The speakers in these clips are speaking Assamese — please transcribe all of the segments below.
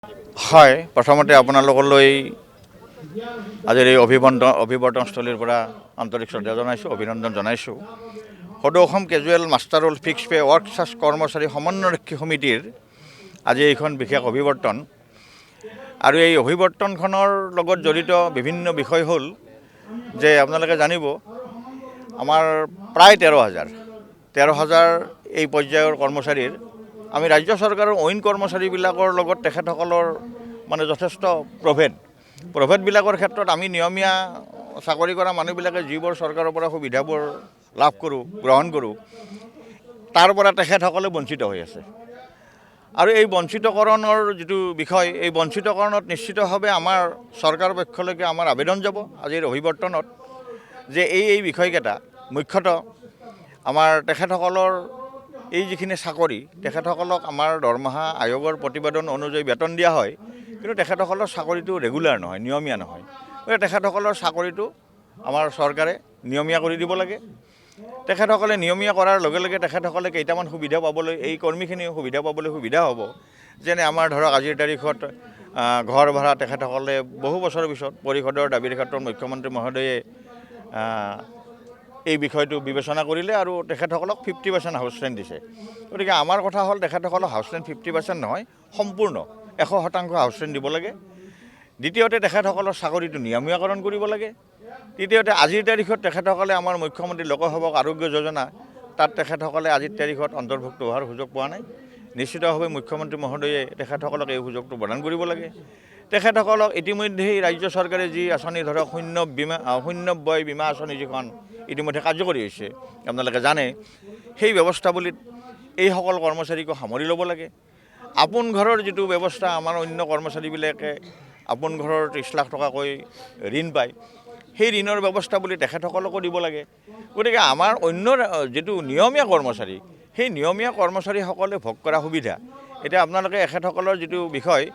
হয়, প্ৰথমতে আপোনালোকলৈ আজিৰ এই অভিৱৰ্তনস্থলীৰ পৰা আন্তৰিক শ্ৰদ্ধা জনাইছোঁ, অভিনন্দন জনাইছোঁ। সদৌ Assam casual master roll fix pay workcharges কৰ্মচাৰী সমন্বয়ৰক্ষী সমিতিৰ আজি এইখন বিশেষ অভিৱৰ্তন। আৰু এই অভিৱৰ্তনখনৰ লগত জড়িত বিভিন্ন বিষয় হ'ল যে আপোনালোকে জানিব আমাৰ প্ৰায় 13,000 এই পৰ্যায়ৰ কৰ্মচাৰীৰ আমি ৰাজ্য চৰকাৰৰ অইন কৰ্মচাৰীবিলাকৰ লগত তেখেতসকলৰ মানে যথেষ্ট প্ৰভেদবিলাকৰ ক্ষেত্ৰত আমি নিয়মীয়া চাকৰি কৰা মানুহবিলাকে যিবোৰ চৰকাৰৰ পৰা সুবিধাবোৰ লাভ কৰোঁ, গ্ৰহণ কৰোঁ, তাৰ পৰা তেখেতসকলে বঞ্চিত হৈ আছে। আৰু এই বঞ্চিতকৰণৰ যিটো বিষয়, এই বঞ্চিতকৰণত নিশ্চিতভাৱে আমাৰ চৰকাৰৰ পক্ষলৈকে আমাৰ আবেদন যাব আজিৰ অভিৱৰ্তনত যে এই বিষয়কেইটা মুখ্যতঃ আমাৰ তেখেতসকলৰ এই যিখিনি চাকৰি, তেখেতসকলক আমাৰ দৰমহা আয়োগৰ প্ৰতিবেদন অনুযায়ী বেতন দিয়া হয়, কিন্তু তেখেতসকলৰ চাকৰিটো ৰেগুলাৰ নহয়, নিয়মীয়া নহয়। গতিকে তেখেতসকলৰ চাকৰিটো আমাৰ চৰকাৰে নিয়মীয়া কৰি দিব লাগে। তেখেতসকলে নিয়মীয়া কৰাৰ লগে লগে তেখেতসকলে কেইটামান সুবিধা পাবলৈ, এই কৰ্মীখিনি সুবিধা পাবলৈ সুবিধা হ'ব। যেনে আমাৰ ধৰক আজিৰ তাৰিখত ঘৰ ভাড়া তেখেতসকলে বহু বছৰৰ পিছত পৰিষদৰ দাবীৰ ক্ষেত্ৰত মুখ্যমন্ত্ৰী মহোদয়ে এই বিষয়টো বিবেচনা কৰিলে আৰু তেখেতসকলক 50% হাউচ ৰেণ্ট দিছে। গতিকে আমাৰ কথা হ'ল তেখেতসকলক হাউচ ৰেণ্ট 50% নহয়, সম্পূৰ্ণ 100% হাউচ ৰেণ্ট দিব লাগে। দ্বিতীয়তে তেখেতসকলৰ চাকৰিটো নিয়মীয়াকৰণ কৰিব লাগে। তৃতীয়তে আজিৰ তাৰিখত তেখেতসকলে আমাৰ মুখ্যমন্ত্ৰী লোকসেৱক আৰোগ্য যোজনা, তাত তেখেতসকলে আজিৰ তাৰিখত অন্তৰ্ভুক্ত হোৱাৰ সুযোগ পোৱা নাই। নিশ্চিতভাৱে মুখ্যমন্ত্ৰী মহোদয়ে তেখেতসকলক এই সুযোগটো প্ৰদান কৰিব লাগে। তেখেতসকলক ইতিমধ্যেই ৰাজ্য চৰকাৰে যি আঁচনি ধৰক শূন্য ব্যয় বীমা আঁচনি যিখন ইতিমধ্যে কাৰ্যকৰী হৈছে, আপোনালোকে জানে, সেই ব্যৱস্থাৱলীত এইসকল কৰ্মচাৰীকো সামৰি ল'ব লাগে। আপোন ঘৰৰ যিটো ব্যৱস্থা, আমাৰ অন্য কৰ্মচাৰীবিলাকে আপোন ঘৰৰ 30 লাখ টকাকৈ ঋণ পায়, সেই ঋণৰ ব্যৱস্থা বুলি তেখেতসকলকো দিব লাগে। গতিকে আমাৰ অন্য যিটো নিয়মীয়া কৰ্মচাৰী, সেই নিয়মীয়া কৰ্মচাৰীসকলে ভোগ কৰা সুবিধা, এতিয়া আপোনালোকে এখেতসকলৰ যিটো বিষয়,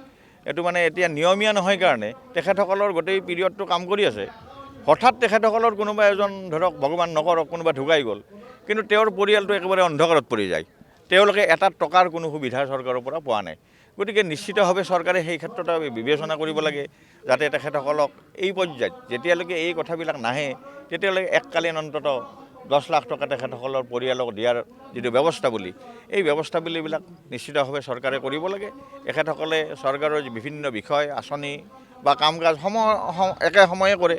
এইটো মানে এতিয়া নিয়মীয়া নহয় কাৰণে তেখেতসকলৰ গোটেই পিৰিয়ডটো কাম কৰি আছে। হঠাৎ তেখেতসকলৰ কোনোবা এজন ধৰক ভগৱান নকৰক কোনোবা ঢুকাই গ'ল, কিন্তু তেওঁৰ পৰিয়ালটো একেবাৰে অন্ধকাৰত পৰি যায়। তেওঁলোকে এটা টকাৰ কোনো সুবিধা চৰকাৰৰ পৰা পোৱা নাই। গতিকে নিশ্চিতভাৱে চৰকাৰে সেই ক্ষেত্ৰত বিবেচনা কৰিব লাগে, যাতে তেখেতসকলক এই পৰ্যায়ত যেতিয়ালৈকে এই কথাবিলাক নাহে, তেতিয়ালৈকে এককালীন অন্ততঃ 10 লাখ টকা তেখেতসকলৰ পৰিয়ালক দিয়াৰ যিটো ব্যৱস্থাৱলী, এই ব্যৱস্থাৱলীবিলাক নিশ্চিতভাৱে চৰকাৰে কৰিব লাগে। এখেতসকলে চৰকাৰৰ বিভিন্ন বিষয়, আঁচনি বা কাম কাজ একে সময়ে কৰে,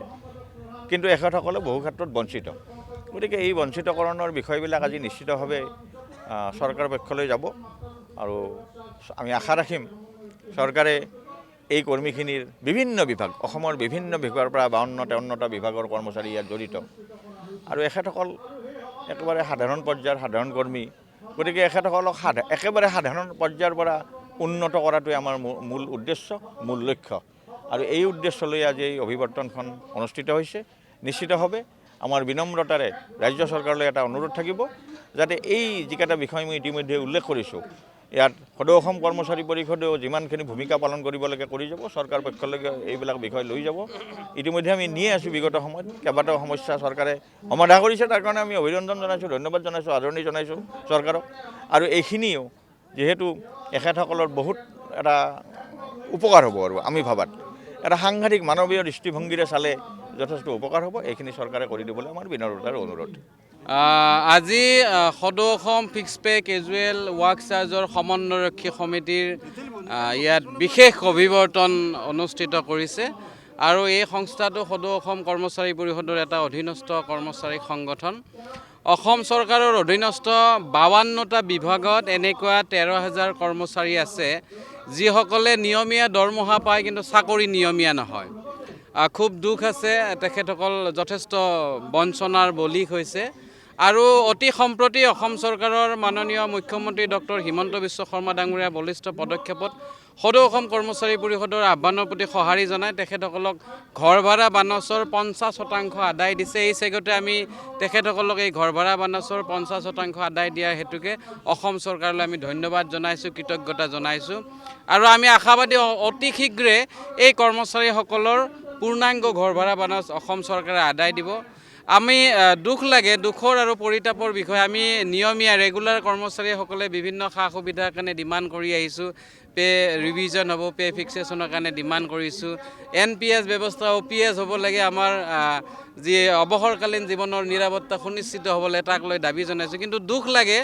কিন্তু এখেতসকলে বহু ক্ষেত্ৰত বঞ্চিত। গতিকে এই বঞ্চিতকৰণৰ বিষয়বিলাক আজি নিশ্চিতভাৱে চৰকাৰৰ পক্ষলৈ যাব আৰু আমি আশা ৰাখিম চৰকাৰে এই কৰ্মীখিনিৰ বিভিন্ন বিভাগ, অসমৰ বিভিন্ন বিভাগৰ পৰা 52-53টা বিভাগৰ কৰ্মচাৰী ইয়াত জড়িত আৰু এখেতসকল একেবাৰে সাধাৰণ পৰ্যায়ৰ সাধাৰণ কৰ্মী। গতিকে এখেতসকলক একেবাৰে সাধাৰণ পৰ্যায়ৰ পৰা উন্নত কৰাটোৱে আমাৰ মূল উদ্দেশ্য, মূল লক্ষ্য। আৰু এই উদ্দেশ্য লৈ আজি এই অভিৱৰ্তনখন অনুষ্ঠিত হৈছে। নিশ্চিতভাৱে আমাৰ বিনম্ৰতাৰে ৰাজ্য চৰকাৰলৈ এটা অনুৰোধ থাকিব, যাতে এই যিকেইটা বিষয় মই ইতিমধ্যে উল্লেখ কৰিছোঁ, ইয়াত সদৌ অসম কৰ্মচাৰী পৰিষদেও যিমানখিনি ভূমিকা পালন কৰিব লাগে কৰি যাব, চৰকাৰ পক্ষলৈকে এইবিলাক বিষয় লৈ যাব। ইতিমধ্যে আমি নিয়ে আছোঁ বিগত সময়ত, কেইবাটাও সমস্যা চৰকাৰে সমাধান কৰিছে, তাৰ কাৰণে আমি অভিনন্দন জনাইছোঁ, ধন্যবাদ জনাইছোঁ, আদৰণি জনাইছোঁ চৰকাৰক। আৰু এইখিনিও যিহেতু এখেতসকলৰ বহুত এটা উপকাৰ হ'ব আৰু আমি ভাবাত এটা সাংঘাতিক মানৱীয় দৃষ্টিভংগীৰে চালে যথেষ্ট উপকাৰ হ'ব, এইখিনি চৰকাৰে কৰি দিবলৈ আমাৰ বিনম্ৰতাৰ অনুৰোধ। আজি সদৌ অসম ফিক্স পে কেজুৱেল ৱৰ্কছাৰ্ছৰ সমন্বয়ৰক্ষী সমিতিৰ ইয়াত বিশেষ অভিৱৰ্তন অনুষ্ঠিত কৰিছে আৰু এই সংস্থাটো সদৌ অসম কৰ্মচাৰী পৰিষদৰ এটা অধীনস্থ কৰ্মচাৰী সংগঠন। অসম চৰকাৰৰ অধীনস্থ 52টা বিভাগত এনেকুৱা 13,000 কৰ্মচাৰী আছে, যিসকলে নিয়মীয়া দৰমহা পায় কিন্তু চাকৰি নিয়মীয়া নহয়। খুব দুখ আছে, তেখেতসকল যথেষ্ট বঞ্চনাৰ বলি হৈছে। আৰু অতি সম্প্ৰতি অসম চৰকাৰৰ মাননীয় মুখ্যমন্ত্ৰী ডক্টৰ হিমন্ত বিশ্ব শৰ্মা ডাঙৰীয়াৰ বলিষ্ঠ পদক্ষেপত সদৌ অসম কৰ্মচাৰী পৰিষদৰ আহ্বানৰ প্ৰতি সঁহাৰি জনাই তেখেতসকলক ঘৰ ভাড়া বানচৰ 50% আদায় দিছে। এই চেগতে আমি তেখেতসকলক এই ঘৰ ভাড়া বানচৰ 50% আদায় দিয়াৰ হেতুকে অসম চৰকাৰলৈ আমি ধন্যবাদ জনাইছোঁ, কৃতজ্ঞতা জনাইছোঁ। আৰু আমি আশাবাদী অতি শীঘ্ৰে এই কৰ্মচাৰীসকলৰ পূৰ্ণাংগ ঘৰ ভাড়া বানচ অসম চৰকাৰে আদায় দিব। আমি দুখ লাগে, দুখৰ আৰু পৰিতাপৰ বিষয়, আমি নিয়মীয়া ৰেগুলাৰ কৰ্মচাৰীসকলে বিভিন্ন সা সুবিধাৰ কাৰণে ডিমাণ্ড কৰি আহিছোঁ, পে ৰিভিজন হ'ব, পে ফিক্সেশ্যনৰ কাৰণে ডিমাণ্ড কৰিছোঁ। NPS ব্যৱস্থা OPS হ'ব লাগে, আমাৰ যি অৱসৰকালীন জীৱনৰ নিৰাপত্তা সুনিশ্চিত হ'ব লাগে, তাক লৈ দাবী জনাইছোঁ। কিন্তু দুখ লাগে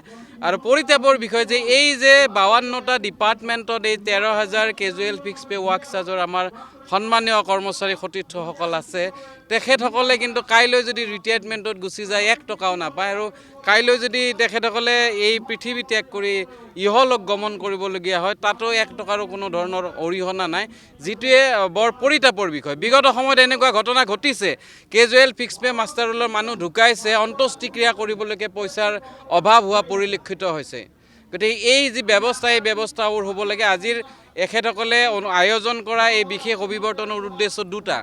আৰু পৰিতাপৰ বিষয় যে এই যে 52টা ডিপাৰ্টমেণ্টত এই 13,000 কেজুৱেল ফিক্স পে ৱাৰ্ক চাৰ্জৰ আমাৰ সন্মানীয় কৰ্মচাৰী সতীৰ্থসকল আছে, তেখেতসকলে কিন্তু কাইলৈ যদি ৰিটায়াৰমেণ্টত গুচি যায় 1 টকাও নাপায়। আৰু কাইলৈ যদি তেখেতসকলে এই পৃথিৱী ত্যাগ কৰি ইহলোক গমন কৰিবলগীয়া হয়, তাতো 1 টকাৰো কোনো ধৰণৰ অৰিহণা নাই, যিটোৱে বৰ পৰিতাপৰ বিষয়। বিগত সময়ত এনেকুৱা ঘটনা ঘটিছে, কেজুৱেল ফিক্স পে মাষ্টাৰ ৰোলৰ মানুহ ঢুকাইছে, অন্ত্যেষ্টিক্ৰিয়া কৰিবলৈকে পইচাৰ অভাৱ হোৱা পৰিলক্ষিত হৈছে। গতিকে এই যি ব্যৱস্থা, এই ব্যৱস্থাবোৰ হ'ব লাগে। আজিৰ এখেতসকলে আয়োজন কৰা এই বিশেষ অভিৱৰ্তনৰ উদ্দেশ্য দুটা।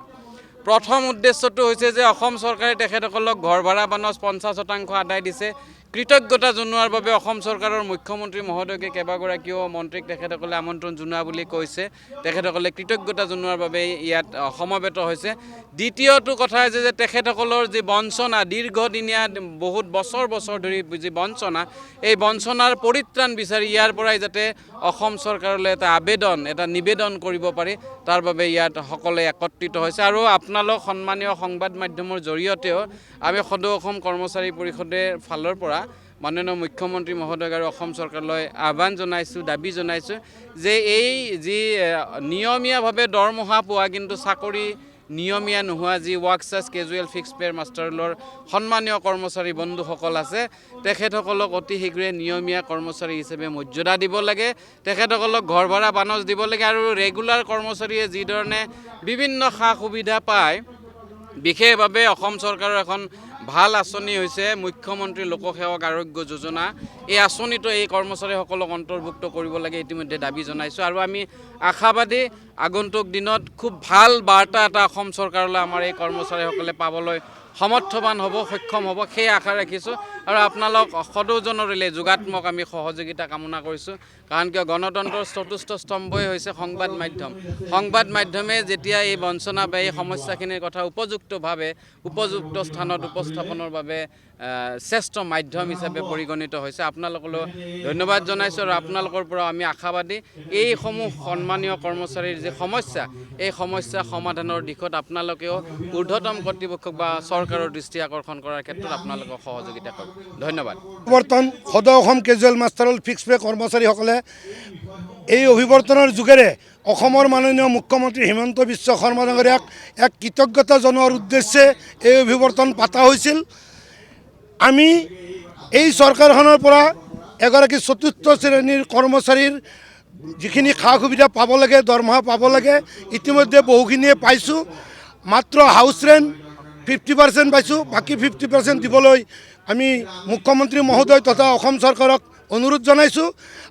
প্ৰথম উদ্দেশ্যটো হৈছে যে অসম চৰকাৰে তেখেতসকলক ঘৰ ভাড়া বানচ 50% আদায় দিছে। কৃতজ্ঞতা জনোৱাৰ বাবে অসম চৰকাৰৰ মুখ্যমন্ত্ৰী মহোদয়কে কেইবাগৰাকীও মন্ত্ৰীক তেখেতসকলে আমন্ত্ৰণ জনোৱা বুলি কৈছে। তেখেতসকলে কৃতজ্ঞতা জনোৱাৰ বাবে ইয়াত সমবেত হৈছে। দ্বিতীয়টো কথা হৈছে যে তেখেতসকলৰ যি বঞ্চনা, দীৰ্ঘদিনীয়া বহুত বছৰ ধৰি যি বঞ্চনা, এই বঞ্চনাৰ পৰিত্ৰাণ বিচাৰি ইয়াৰ পৰাই যাতে অসম চৰকাৰলৈ এটা নিবেদন কৰিব পাৰি, তাৰ বাবে ইয়াত সকলোৱে একত্ৰিত হৈছে। আৰু আপোনালোক সন্মানীয় সংবাদ মাধ্যমৰ জৰিয়তেও আমি সদৌ অসম কৰ্মচাৰী পৰিষদৰ ফালৰ পৰা মাননীয় মুখ্যমন্ত্ৰী মহোদয় আৰু অসম চৰকাৰলৈ আহ্বান জনাইছোঁ, দাবী জনাইছোঁ যে এই যি নিয়মীয়াভাৱে দৰমহা পোৱা কিন্তু চাকৰি নিয়মীয়া নোহোৱা যি work charge casual fix pay master ৰোলৰ সন্মানীয় কৰ্মচাৰী বন্ধুসকল আছে, তেখেতসকলক অতি শীঘ্ৰে নিয়মীয়া কৰ্মচাৰী হিচাপে মৰ্যাদা দিব লাগে, তেখেতসকলক ঘৰ ভাড়া বানচ দিব লাগে। আৰু ৰেগুলাৰ কৰ্মচাৰীয়ে যিধৰণে বিভিন্ন সা সুবিধা পায়, বিশেষভাৱে অসম চৰকাৰৰ এখন ভাল আঁচনি হৈছে মুখ্যমন্ত্ৰী লোকসেৱক আৰোগ্য যোজনা। এই আঁচনিটো এই কৰ্মচাৰীসকলক অন্তৰ্ভুক্ত কৰিব লাগে, ইতিমধ্যে দাবী জনাইছোঁ। আৰু আমি আশাবাদী আগন্তুক দিনত খুব ভাল বাৰ্তা এটা অসম চৰকাৰলৈ আমাৰ এই কৰ্মচাৰীসকলে পাবলৈ সমৰ্থবান হ'ব, সক্ষম হ'ব, সেই আশা ৰাখিছোঁ। আৰু আপোনালোক সদৌজনৰিলে যোগাত্মক আমি সহযোগিতা কামনা কৰিছোঁ। কাৰণ কিয় গণতন্ত্ৰৰ চতুৰ্থ স্তম্ভই হৈছে সংবাদ মাধ্যম। সংবাদ মাধ্যমে যেতিয়া এই বঞ্চনা বা এই সমস্যাখিনিৰ কথা উপযুক্তভাৱে উপযুক্ত স্থানত উপস্থাপনৰ বাবে শ্ৰেষ্ঠ মাধ্যম হিচাপে পৰিগণিত হৈছে। আপোনালোকলৈ ধন্যবাদ জনাইছোঁ। আৰু আপোনালোকৰ পৰা আমি আশাবাদী এইসমূহ সন্মানীয় কৰ্মচাৰীৰ যি সমস্যা, এই সমস্যা সমাধানৰ দিশত আপোনালোকেও ঊৰ্ধ্বতম কৰ্তৃপক্ষক বা চৰকাৰৰ দৃষ্টি আকৰ্ষণ কৰাৰ ক্ষেত্ৰত আপোনালোকক সহযোগিতা কৰিব। ধন্যবাদ। অভিৱৰ্তন সদৌ Assam casual master roll fix pay কৰ্মচাৰীসকলে এই অভিৱৰ্তনৰ যোগেৰে অসমৰ মাননীয় মুখ্যমন্ত্ৰী হিমন্ত বিশ্ব শৰ্মা ডাঙৰীয়াক এক কৃতজ্ঞতা জনোৱাৰ উদ্দেশ্যে এই অভিৱৰ্তন পতা হৈছিল। আমি এই চৰকাৰখনৰ পৰা এগৰাকী চতুৰ্থ শ্ৰেণীৰ কৰ্মচাৰীৰ যিখিনি সা সুবিধা পাব লাগে, দৰমহা পাব লাগে, ইতিমধ্যে বহুখিনিয়ে পাইছোঁ। মাত্ৰ হাউচ ৰেণ্ট 50% পাইছোঁ, বাকী 50% দিবলৈ আমি মুখ্যমন্ত্ৰী মহোদয় তথা অসম চৰকাৰক অনুৰোধ জনাইছোঁ।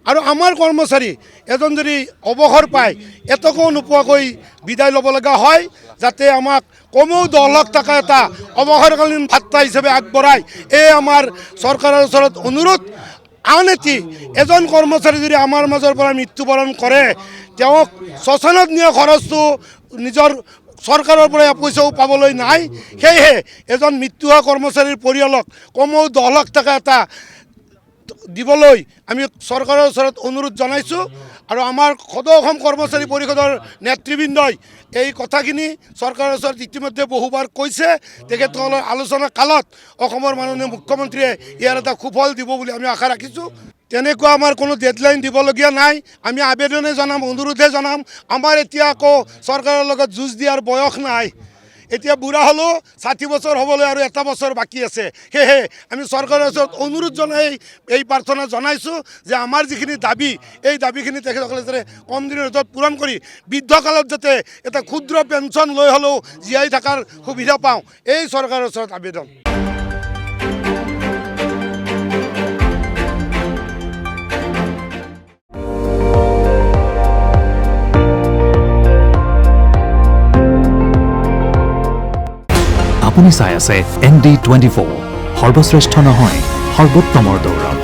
আৰু আমাৰ কৰ্মচাৰী এজন যদি অৱসৰ পায়, এটকাও নোপোৱাকৈ বিদায় ল'ব লগা হয়, যাতে আমাক কমেও 10 লাখ টকা এটা অৱসৰকালীন ভাত্তা হিচাপে আগবঢ়ায়, এই আমাৰ চৰকাৰৰ ওচৰত অনুৰোধ। আন এটি এজন কৰ্মচাৰী যদি আমাৰ মাজৰ পৰা মৃত্যুবৰণ কৰে, তেওঁক শ্মশানত নিয়া খৰচটো নিজৰ চৰকাৰৰ পৰা পইচাও পাবলৈ নাই। সেয়েহে এজন মৃত্যু হোৱা কৰ্মচাৰীৰ পৰিয়ালক কমেও 10 লাখ টকা এটা দিবলৈ আমি চৰকাৰৰ ওচৰত অনুৰোধ জনাইছোঁ। আৰু আমাৰ সদৌ অসম কৰ্মচাৰী পৰিষদৰ নেতৃবৃন্দই এই কথাখিনি চৰকাৰৰ ওচৰত ইতিমধ্যে বহুবাৰ কৈছে। তেখেতসকলৰ আলোচনা কালত অসমৰ মাননীয় মুখ্যমন্ত্ৰীয়ে ইয়াৰ এটা সুফল দিব বুলি আমি আশা ৰাখিছোঁ। তেনেকুৱা আমাৰ কোনো ডেডলাইন দিবলগীয়া নাই। আমি আবেদনে জনাম, অনুৰোধে জনাম। আমাৰ এতিয়া আকৌ চৰকাৰৰ লগত যুঁজ দিয়াৰ বয়স নাই। এতিয়া বুঢ়া হ'লেও 60 বছৰ হ'বলৈ আৰু 1 বছৰ বাকী আছে। সেয়েহে আমি চৰকাৰৰ ওচৰত অনুৰোধ জনাই এই প্ৰাৰ্থনা জনাইছোঁ যে আমাৰ যিখিনি দাবী, এই দাবীখিনি তেখেতসকলে যাতে কম দিনৰ ভিতৰত পূৰণ কৰি বৃদ্ধকালত যাতে এটা ক্ষুদ্ৰ পেঞ্চন লৈ হ'লেও জীয়াই থকাৰ সুবিধা পাওঁ, এই চৰকাৰৰ ওচৰত আবেদন। আপুনি চাই আছে ND24, সৰ্বশ্ৰেষ্ঠ নহয় সৰ্বোত্তমৰ দৌৰত।